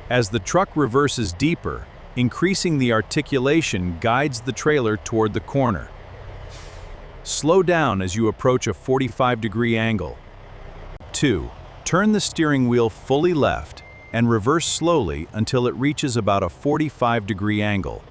As the truck reverses deeper, increasing the articulation guides the trailer toward the corner. Slow down as you approach a 45-degree angle. 2. Turn the steering wheel fully left and reverse slowly until it reaches about a 45-degree angle.